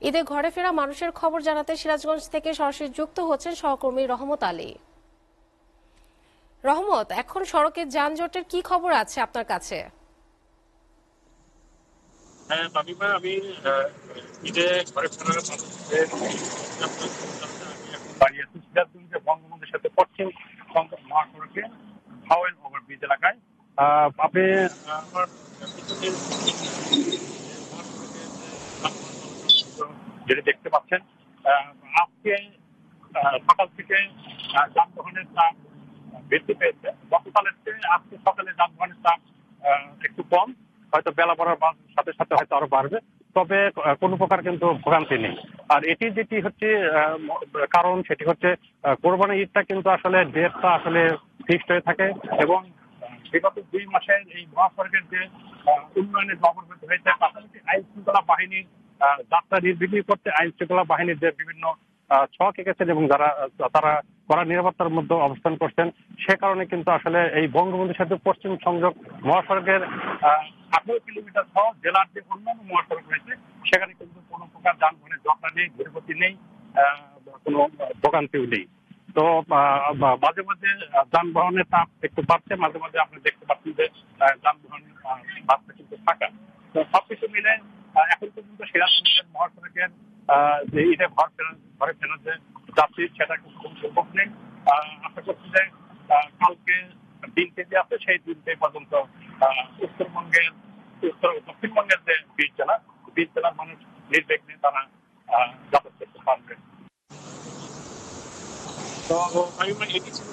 ঈদে ঘরে ফেরা মানুষের খবর জানাতে সিরাজগঞ্জ থেকে সরাসরি যুক্ত হচ্ছেন সহকর্মী রহমত আলী। রহমত, এখন সড়কে যানজটের কি খবর আছে আপনার কাছে? হ্যাঁ তামিমা, আমি ঈদে ঘরে ফেরার মানুষদের দাঁড়িয়ে আছি সিরাজগঞ্জে বঙ্গবন্ধুর সাথে পশ্চিম মহাসড়কে হাওয়াইল ওভারব্রিজ এলাকায়। আপনি আমার পিছনে যেটা দেখতে পাচ্ছেন, আজকে সকাল থেকে যানবাহনের চাপ বৃদ্ধি পেয়েছে। গতকালের চেয়ে আজকে সকালে যানবাহনের চাপ একটু কম, হয়তো বেলা বাড়ার সাথে সাথে হয়তো আরো বাড়বে, তবে কোনো প্রকার কিন্তু ভোগান্তি নেই। আর এটি যেটি হচ্ছে কারণ, সেটি হচ্ছে কোরবানি ঈদটা কিন্তু আসলে ডেটটা আসলে ফিক্সড হয়ে থাকে, এবং বিগত 2 মাসের এই মহাসড়কের যে উন্নয়নের অগ্রগতি হয়েছে, পাশাপাশি আইন শৃঙ্খলা বাহিনীর যাত্রা নির্বিঘ্ন করতে আইন শৃঙ্খলা বাহিনীর যে বিভিন্ন ছক এঁকেছেন এবং তারা কড়া নিরাপত্তার মধ্যে অবস্থান করছেন, সে কারণে কিন্তু আসলে এই বঙ্গবন্ধু সেতু পশ্চিম সংযোগ মহাসড়কের 18 কিলোমিটার সহ জেলার যে অন্যান্য মহাসড়ক রয়েছে সেখানে কিন্তু কোনো প্রকার যানবাহনের জটলা নেই, ধীরগতি নেই, কোনো ভোগান্তিও নেই। তো মাঝে মাঝে যানবাহনের চাপ একটু বাড়ছে, মাঝে মাঝে আপনি দেখতে পাচ্ছেন যে যানবাহনের রাস্তা কিন্তু ফাঁকা। তো সবকিছু মিলে এখন পর্যন্ত সিরাজগঞ্জের মহাসড়কের যে ঈদে ঘরে ফেরার যে যাত্রী, সেটা কিন্তু কোনো সুযোগ নেই। আশা করছি যে কালকে দিনটি যে আছে সেই দিনটি পর্যন্ত দক্ষিণবঙ্গের যে 20 জেলার মানুষ নির্বিঘ্নে তারা যাতায়াত করতে পারবে। তো আমি এটি ছিল